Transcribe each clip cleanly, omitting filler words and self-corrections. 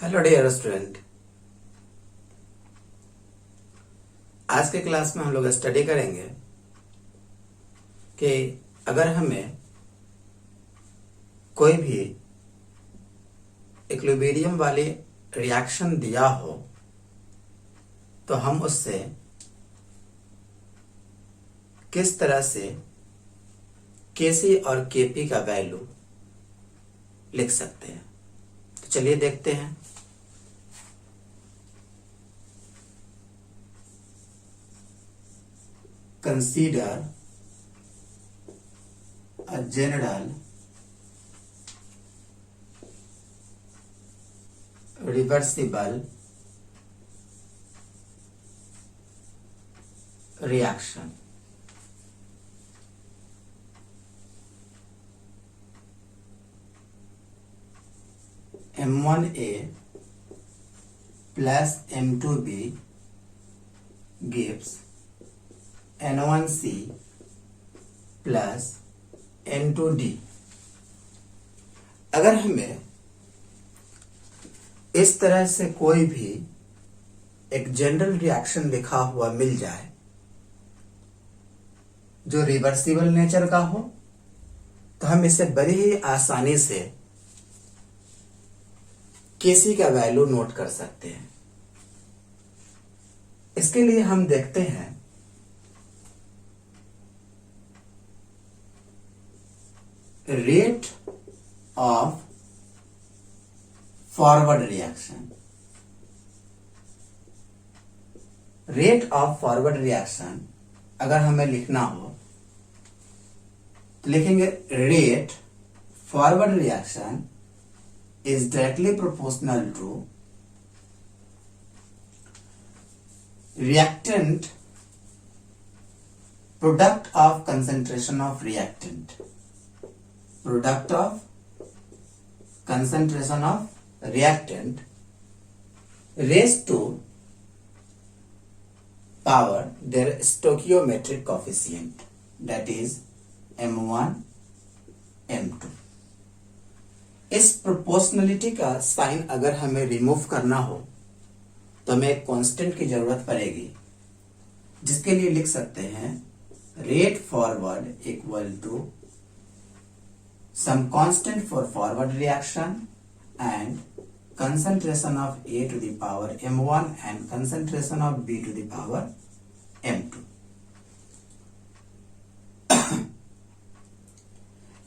Hello dear student. आज के class में हम लोग स्टडी करेंगे कि अगर हमें कोई भी इक्विलिब्रियम वाली रिएक्शन दिया हो तो हम उससे किस तरह से केसी और केपी का वैल्यू लिख सकते हैं। तो चलिए देखते हैं। Consider a general reversible reaction. M1A plus M2B gives N1C plus N2D। अगर हमें इस तरह से कोई भी एक जनरल रिएक्शन लिखा हुआ मिल जाए जो रिवर्सिबल नेचर का हो तो हम इसे बड़ी ही आसानी से केसी का वैल्यू नोट कर सकते हैं। इसके लिए हम देखते हैं rate of forward reaction। rate of forward reaction अगर हमें लिखना हो तो लिखेंगे rate forward reaction is directly proportional to reactant product of concentration of reactant, product of concentration of reactant raised to power their stoichiometric coefficient, that is M1 M2। इस proportionality का sign अगर हमें रिमूव करना हो तो हमें एक constant की जरूरत पड़ेगी, जिसके लिए लिख सकते हैं rate forward equal to some constant for forward reaction and concentration of A to the power M1 and concentration of B to the power M2।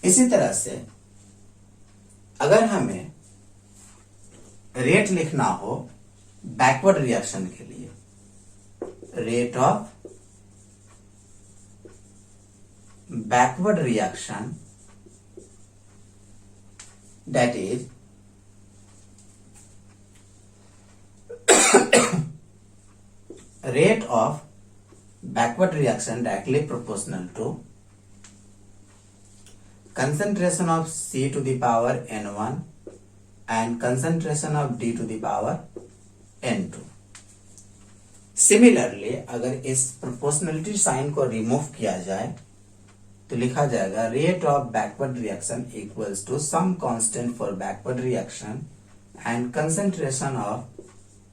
इसी तरह से अगर हमें रेट लिखना हो बैकवर्ड रिएक्शन के लिए, rate of backward reaction that is rate of backward reaction directly proportional to concentration of C to the power N1 and concentration of D to the power N2। Similarly अगर इस proportionality sign को remove किया जाए तो लिखा जाएगा rate of backward reaction equals to some constant for backward reaction and concentration of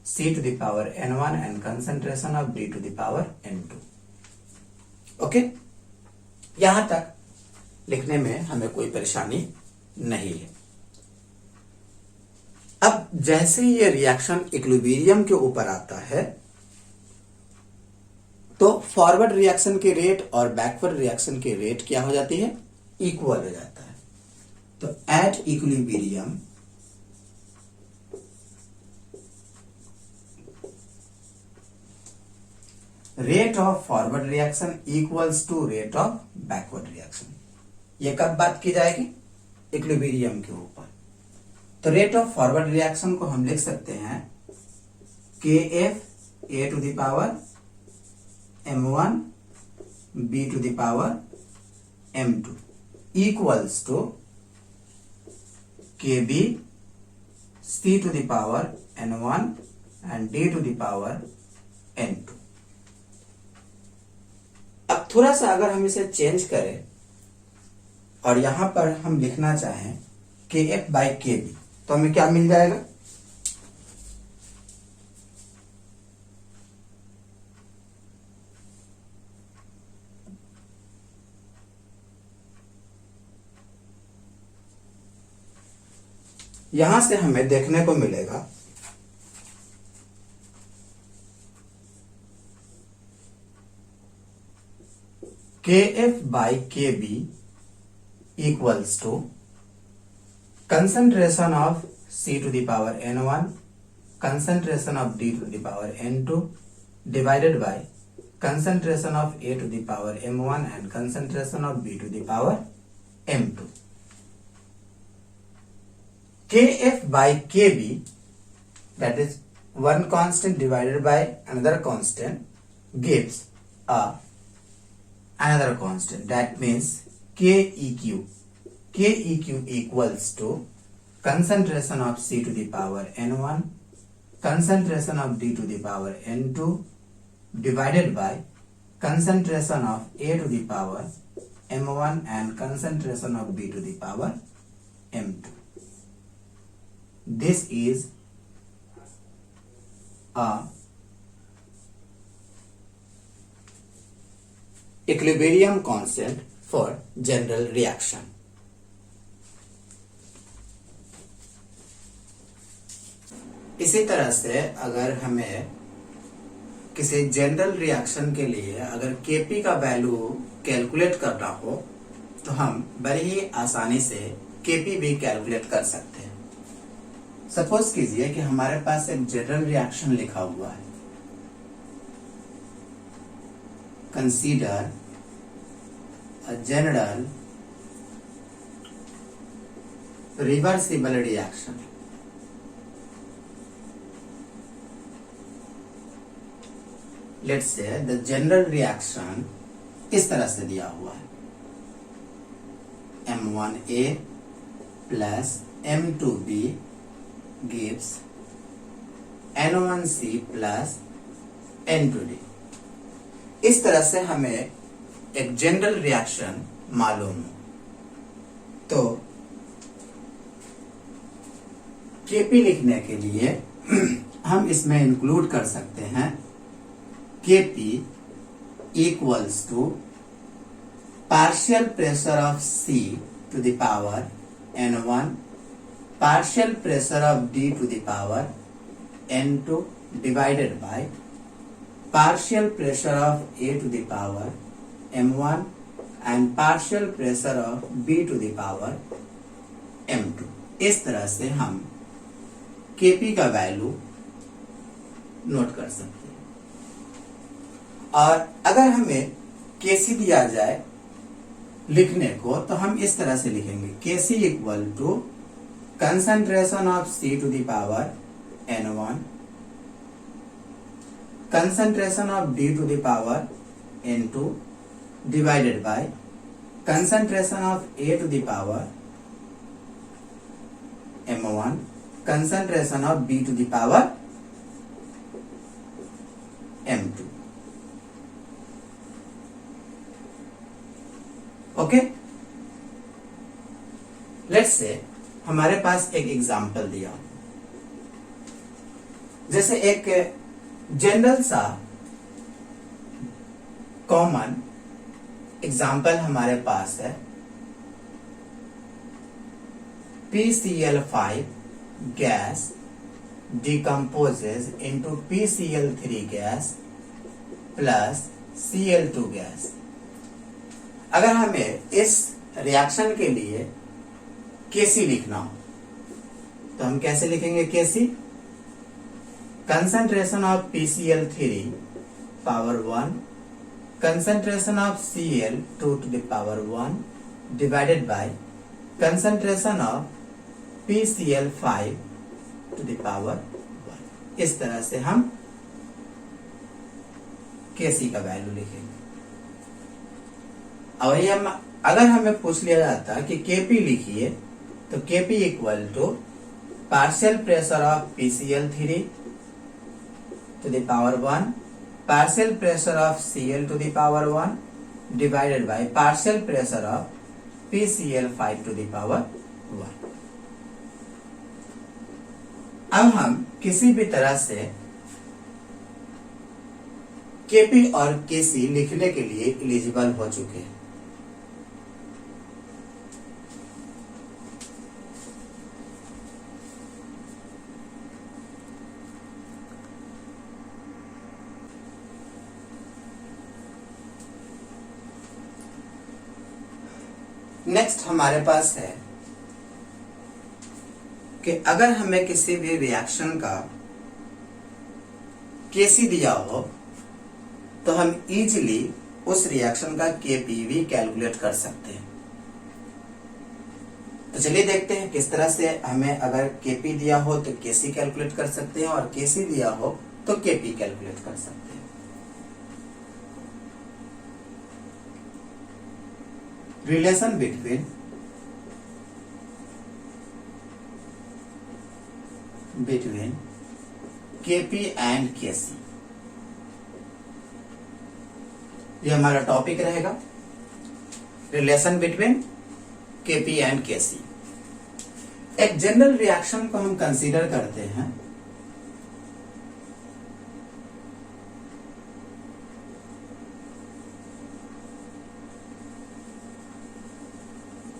C to the power N1 and concentration of D to the power N2। Okay, यहां तक लिखने में हमें कोई परेशानी नहीं है। अब जैसे ये रिएक्शन इक्विलिब्रियम के ऊपर आता है तो फॉरवर्ड रिएक्शन के रेट और बैकवर्ड रिएक्शन के रेट क्या हो जाती है, इक्वल हो जाता है। तो at equilibrium rate of forward reaction equals to rate of backward reaction. ये कब बात की जाएगी, इक्विलिब्रियम के ऊपर। तो रेट ऑफ फॉरवर्ड रिएक्शन को हम लिख सकते हैं KF A to the power M1 B to the power M2 equals to KB C to the power N1 and D to the power N2। अब थोड़ा सा अगर हम इसे चेंज करें और यहां पर हम लिखना चाहें KF by KB तो हमें क्या मिल जाएगा, यहां से हमें देखने को मिलेगा Kf by Kb equals to concentration of C to the power n1, concentration of D to the power n2 divided by concentration of A to the power m1 and concentration of B to the power m2. Kf by Kb, that is one constant divided by another constant, gives another constant. That means Keq. Keq equals to concentration of C to the power n1, concentration of D to the power n2 divided by concentration of A to the power m1 and concentration of B to the power m2. This is a equilibrium constant for general reaction. इसी तरह से अगर हमें किसी general reaction के लिए अगर Kp का वैल्यू कैलकुलेट करना हो तो हम बड़ी ही आसानी से Kp भी कैलकुलेट कर सकते हैं। सपोज कीजिए कि हमारे पास एक जनरल रिएक्शन लिखा हुआ है। Consider a general reversible reaction. Let's say the general reaction इस तरह से दिया हुआ है M1A plus M2B gives N1C plus N2D। इस तरह से हमें एक जनरल रिएक्शन मालूम हो तो Kp लिखने के लिए हम इसमें इंक्लूड कर सकते हैं Kp equals to partial pressure of C to the power n1, partial pressure of D to the power n2 divided by partial pressure of A to the power m1 and partial pressure of B to the power m2। इस तरह से हम Kp का value note कर सकते हैं। और अगर हमें Kc दिया जाए लिखने को तो हम इस तरह से लिखेंगे Kc equal to concentration of C to the power n1, concentration of D to the power n2 divided by concentration of A to the power m1, concentration of B to the power m2। Okay, let's say हमारे पास एक example दिया, जैसे एक general सा common example हमारे पास है PCl5 gas decomposes into PCl3 gas plus Cl2 gas. अगर हमें इस रिएक्शन के लिए Kc लिखना हो तो हम कैसे लिखेंगे Kc? concentration of PCl3 power 1, concentration of Cl2 to the power 1 divided by concentration of PCl5 to the power 1। इस तरह से हम Kc का वैल्यू लिखेंगे। और ये अगर हमें पूछ लिया जाता कि Kp लिखिए तो Kp equal to partial pressure of PCl3 to the power 1, partial pressure of Cl to the power 1 divided by partial pressure of PCl5 to the power 1। अब हम किसी भी तरह से Kp और Kc लिखने के लिए एलिजिबल हो चुके हैं। नेक्स्ट हमारे पास है कि अगर हमें किसी भी रिएक्शन का केसी दिया हो तो हम इजीली उस रिएक्शन का केपीवी कैलकुलेट कर सकते हैं। तो चलिए देखते हैं किस तरह से हमें अगर केपी दिया हो तो केसी कैलकुलेट कर सकते हैं और केसी दिया हो तो केपी कैलकुलेट कर सकते हैं। रिलेशन बिटवीन केपी एंड केसी, ये हमारा टॉपिक रहेगा, रिलेशन बिटवीन केपी एंड केसी। एक जनरल रिएक्शन को हम कंसीडर करते हैं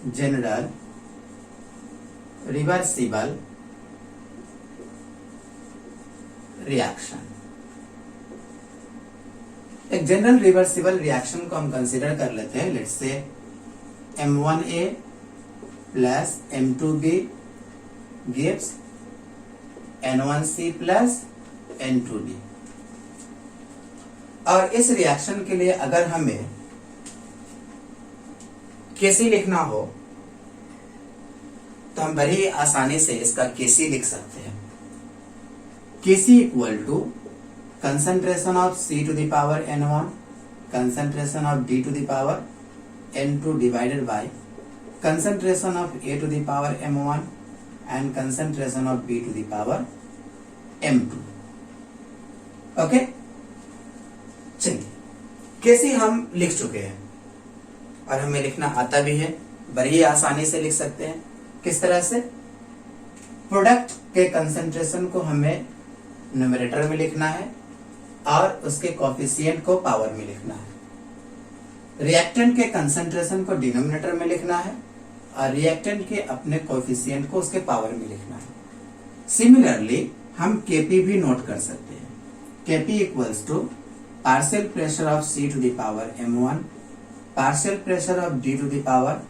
जनरल रिवर्सिबल रिएक्शन। एक जनरल रिवर्सिबल रिएक्शन को हम कंसीडर कर लेते हैं। Let's say M1A plus M2B gives N1C plus N2D। और इस रिएक्शन के लिए अगर हमें केसी लिखना हो तो हम बड़ी आसानी से इसका केसी लिख सकते हैं। Kc equal to concentration of C to the power N1, concentration of D to the power N2 divided by concentration of A to the power M1 and concentration of B to the power M2। Okay, चलिए केसी हम लिख चुके हैं और हमें लिखना आता भी है, बड़ी आसानी से लिख सकते हैं। किस तरह से? प्रोडक्ट के कंसंट्रेशन को हमें न्यूमरेटर में लिखना है और उसके कोफिशिएंट को पावर में लिखना है। रिएक्टेंट के कंसंट्रेशन को डिनोमिनेटर में लिखना है और रिएक्टेंट के अपने कोफिशिएंट को उसके पावर में लिखना है। सिमिलरली हम केपी भी नोट कर सकते हैं। KP equals to partial pressure of C to the power M1, partial pressure of D to the power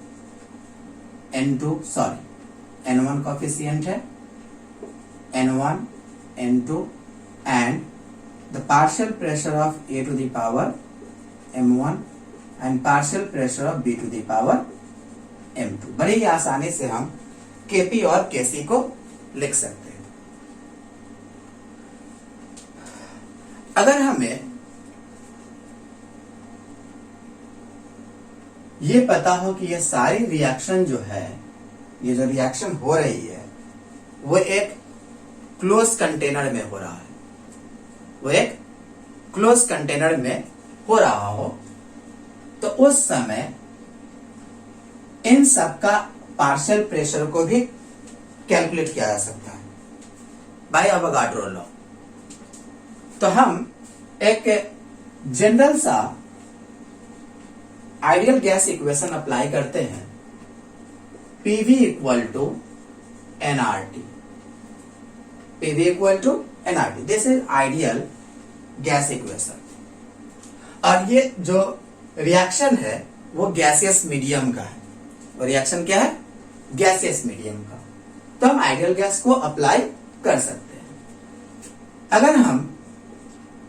N2, sorry N1 coefficient है, N1, N2 and the partial pressure of A to the power M1 and partial pressure of B to the power M2। बड़ी ही आसानी से हम KP और KC को लिख सकते हैं। अगर हमें ये पता हो कि ये सारी रिएक्शन जो है, ये जो रिएक्शन हो रही है वो एक क्लोज कंटेनर में हो रहा है, वो एक क्लोज कंटेनर में हो रहा हो, तो उस समय इन सब का पार्शियल प्रेशर को भी कैलकुलेट किया जा सकता है बाय अवोगाड्रो लॉ। तो हम एक जनरल सा आइडियल गैस इक्वेशन अप्लाई करते हैं, PV equal to nRT, PV equal to nRT, this is ideal gas equation. और ये जो रिएक्शन है वो गैसियस मीडियम का है, और रिएक्शन क्या है? गैसियस मीडियम का। तो हम आइडियल गैस को अप्लाई कर सकते हैं। अगर हम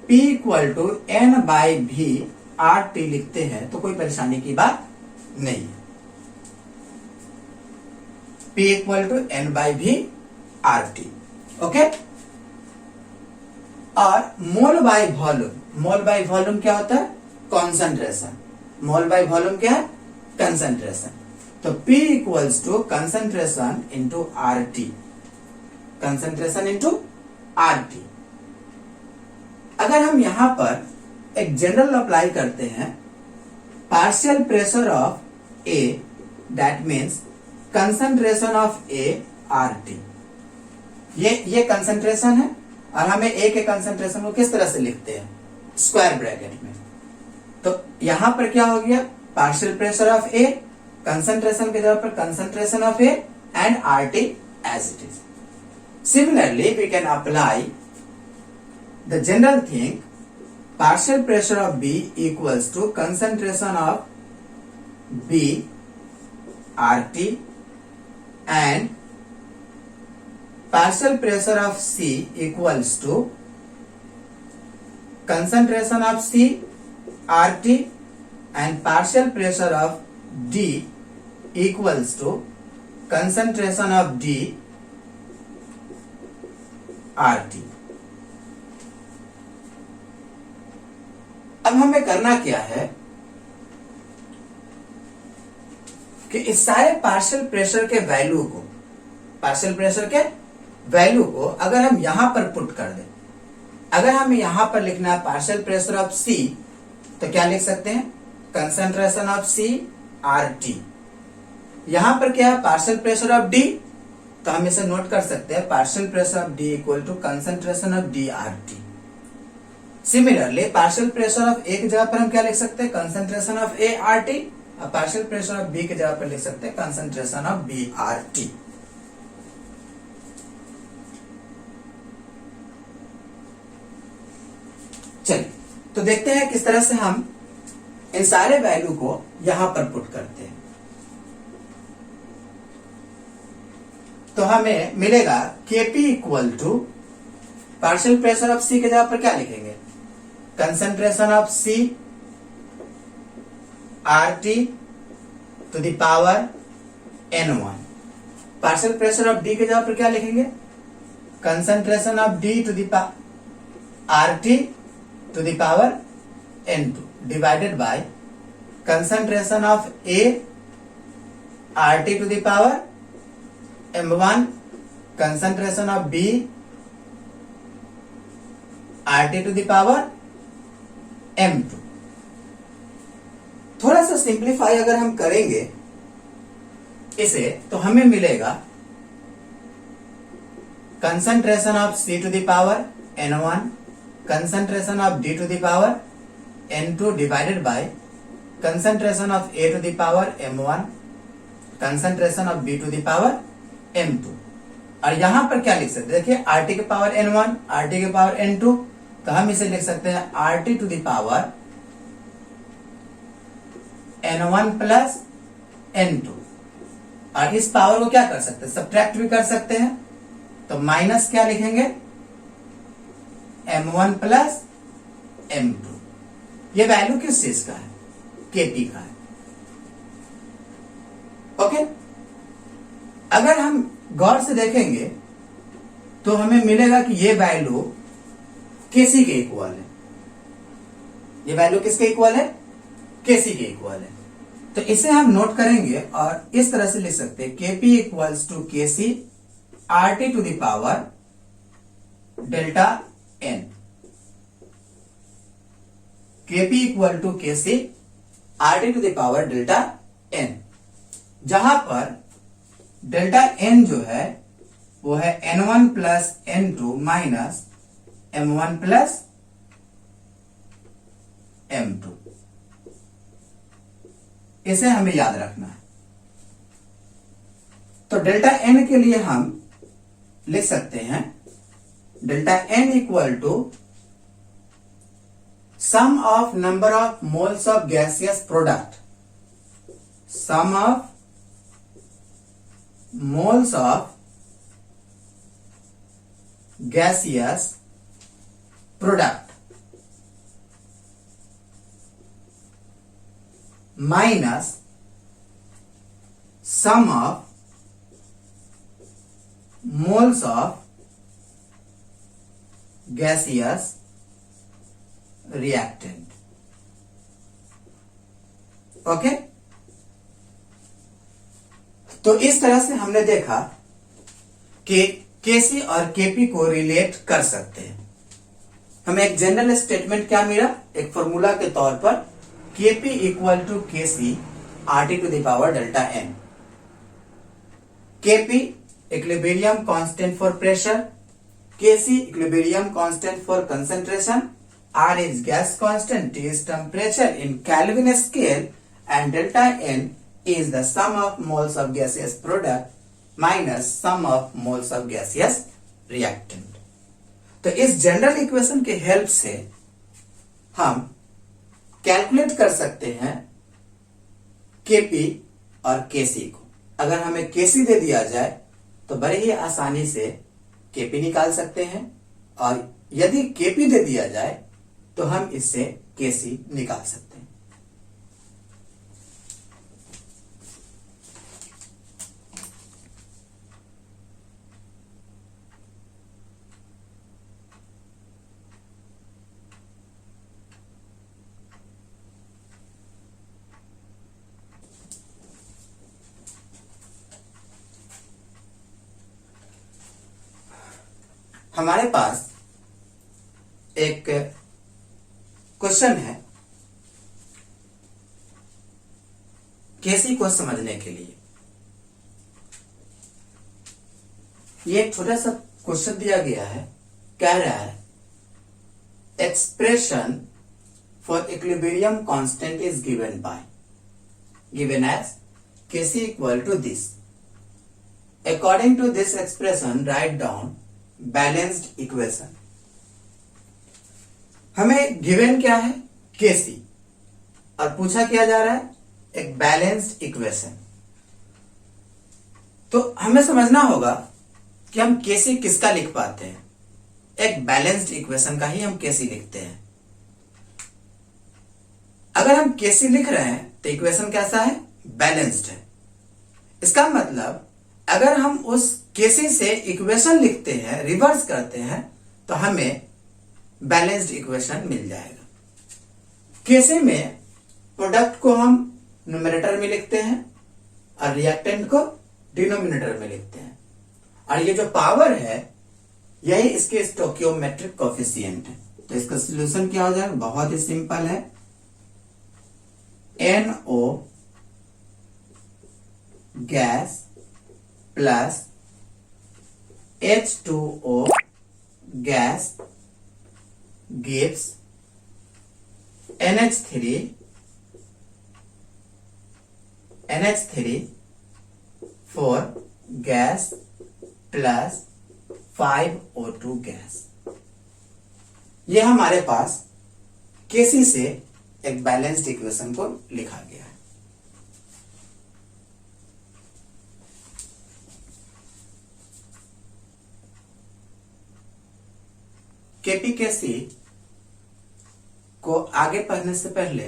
P equal to N/V RT लिखते हैं तो कोई परेशानी की बात नहीं है। P equal to N/V RT, okay. और mole by volume, mole by volume क्या होता है? कॉन्सेंट्रेशन। मोल बाय वॉल्यूम क्या है? कंसेंट्रेशन। तो P equals to concentration into RT, concentration into RT। अगर हम यहां पर एक जनरल अप्लाई करते हैं, partial pressure of A, that means concentration of A RT। ये कंसेंट्रेशन है और हमें ए के कंसेंट्रेशन को किस तरह से लिखते हैं? स्क्वायर ब्रैकेट में। तो यहां पर क्या हो गया? Partial pressure of A, concentration की जगह पर concentration of A and RT as it is. Similarly we can apply the general thing, partial pressure of B equals to concentration of B RT and partial pressure of C equals to concentration of C RT and partial pressure of D equals to concentration of D RT। अब हमें करना क्या है कि इस सारे partial pressure के value को अगर हम यहां पर पुट कर दें, अगर हमें यहां पर लिखना है पार्शियल प्रेशर ऑफ सी, तो क्या लिख सकते हैं? Concentration of C RT। यहां पर क्या है? पार्शियल प्रेशर ऑफ डी, तो हम इसे नोट कर सकते हैं partial pressure of D equal to concentration of D RT। Similarly partial pressure of A की जगह पर हम क्या लिख सकते हैं? कंसंट्रेशन ऑफ ए RT, और पार्शियल प्रेशर ऑफ बी की जगह पर लिख सकते हैं कंसंट्रेशन ऑफ बी RT। चलिए तो देखते हैं किस तरह से हम इन सारे वैल्यू को यहां पर पुट करते हैं। तो हमें मिलेगा Kp equal to partial pressure of C के जगह पर क्या लिखेंगे? Concentration of C RT to the power N1। Partial pressure of D के जगह पर क्या लिखेंगे? Concentration of D to the RT to the power N2 divided by concentration of A RT to the power M1, concentration of B RT to the power M2। थोड़ा सा simplify अगर हम करेंगे इसे, तो हमें मिलेगा concentration of C to the power N1, concentration of D to the power N2 divided by concentration of A to the power M1, concentration of B to the power M2। और यहां पर क्या लिख सकते हैं? देखिए RT के power N1, RT के पावर N2, तो हम इसे लिख सकते हैं RT to the power N1 plus N2। और इस पावर को क्या कर सकते हैं? सब्ट्रैक्ट भी कर सकते हैं, तो माइनस क्या लिखेंगे? M1 plus M2। ये वैल्यू किस चीज का है? Kp का है। ओके, अगर हम गौर से देखेंगे तो हमें मिलेगा कि ये वैल्यू Kc के इक्वल है। ये वैल्यू किसके इक्वल है? Kc के इक्वल है। तो इसे हम नोट करेंगे और इस तरह से लिख सकते हैं Kp equals to Kc RT to the power delta N। Kp equal to Kc RT to the power delta N, जहां पर डेल्टा N जो है वो है N1 plus N2 minus M1 plus M2। इसे हमें याद रखना है। तो डेल्टा N के लिए हम लिख सकते हैं delta N equal to sum of number of moles of gaseous product, sum of moles of gaseous product minus sum of moles of gaseous reactant। Okay, तो इस तरह से हमने देखा कि Kc और Kp को रिलेट कर सकते हैं। हमें एक जनरल स्टेटमेंट क्या मिला? एक फॉर्मूला के तौर पर Kp equal to Kc RT to the power delta N। Kp equilibrium constant for pressure, Kc equilibrium constant for concentration, R is gas constant, T is temperature in Kelvin scale, and delta N is the sum of moles of gaseous product minus sum of moles of gaseous reactant। तो इस general equation के help से हम calculate कर सकते हैं Kp और Kc को। अगर हमें केसी दे दिया जाए तो बड़े ही आसानी से केपी निकाल सकते हैं, और यदि केपी दे दिया जाए तो हम इससे केसी निकाल सकते हैं। हमारे पास एक क्वेश्चन है केसी को समझने के लिए। ये एक छोटा सा क्वेश्चन दिया गया है, कह रहा है expression for equilibrium constant is given as KC equal to this. According to this expression write down balanced equation. हमें गिवन क्या है? केसी, और पूछा क्या जा रहा है? एक बैलेंस्ड इक्वेशन। तो हमें समझना होगा कि हम केसी किसका लिख पाते हैं। एक बैलेंस्ड इक्वेशन का ही हम केसी लिखते हैं। अगर हम केसी लिख रहे हैं तो इक्वेशन कैसा है? बैलेंस्ड है। इसका मतलब अगर हम उस केसी से इक्वेशन लिखते हैं, रिवर्स करते हैं, तो हमें बैलेंस्ड इक्वेशन मिल जाएगा। केसी में प्रोडक्ट को हम न्यूमरेटर में लिखते हैं और रिएक्टेंट को डिनोमिनेटर में लिखते हैं, और ये जो पावर है यही इसके स्टोकियोमेट्रिक कोफिशिएंट है। तो इसका सॉल्यूशन क्या हो जाएगा? बहुत ही सिंपल है। NO gas plus H2O gas gives NH3 for gas plus 5O2 gas. ये हमारे पास केसी से एक बैलेंस्ड इक्वेशन को लिखा गया है। केपी केसी को आगे पढ़ने से पहले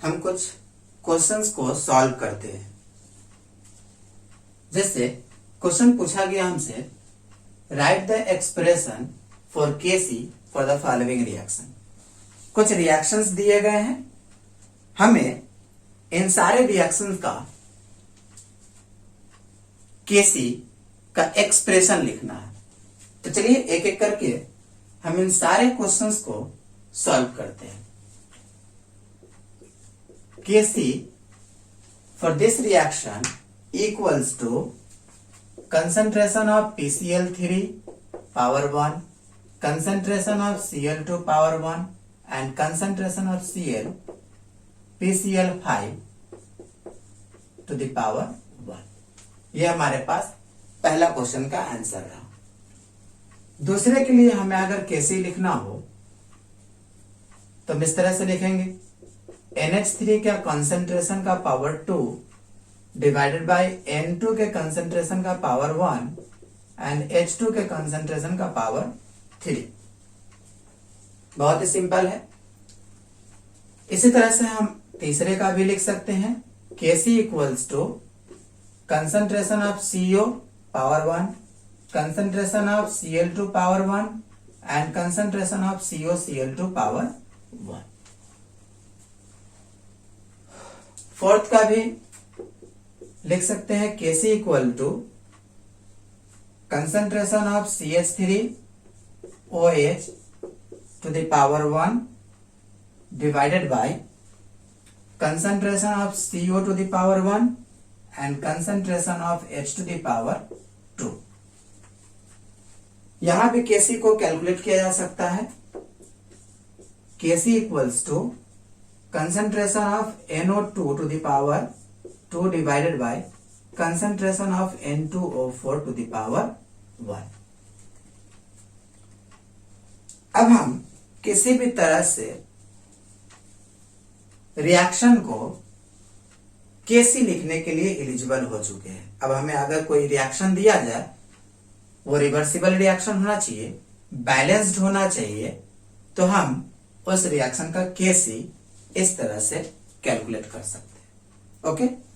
हम कुछ क्वेश्चंस को सॉल्व करते हैं। जैसे क्वेश्चन पूछा गया हमसे, write the expression for KC for the following reaction. कुछ रिएक्शंस दिए गए हैं, हमें इन सारे रिएक्शंस का केसी का एक्सप्रेशन लिखना है। तो चलिए एक एक करके हम इन सारे क्वेश्चंस को सॉल्व करते हैं। Kc for this reaction equals to concentration of PCl3 power 1, concentration of Cl2 power 1 and concentration of Cl PCl5 to the power 1। ये हमारे पास पहला क्वेश्चन का आंसर रहा। दूसरे के लिए हमें अगर केसी लिखना हो तो हम इस तरह से लिखेंगे, NH3 का कंसंट्रेशन का पावर 2 डिवाइडेड बाय N2 के कंसंट्रेशन का पावर 1 एंड H2 के कंसंट्रेशन का पावर 3। बहुत ही सिंपल है। इसी तरह से हम तीसरे का भी लिख सकते हैं, Kc equals to concentration of CO power 1, concentration of Cl2 power 1 and concentration of COCl2 power 1। Fourth का भी लिख सकते हैं, Kc equal to concentration of CH3 OH to the power 1 divided by concentration of CO to the power 1 and concentration of H to the power 2। यहां भी केसी को calculate किया जा सकता है। Kc equals to concentration of NO2 to the power 2 divided by concentration of N2O4 to the power 1। अब हम किसी भी तरह से रिएक्शन को केसी लिखने के लिए एलिजिबल हो चुके हैं। अब हमें अगर कोई रिएक्शन दिया जाए, वो रिवर्सिबल रिएक्शन होना चाहिए, बैलेंस्ड होना चाहिए, तो हम उस रिएक्शन का केसी इस तरह से कैलकुलेट कर सकते हैं। ओके।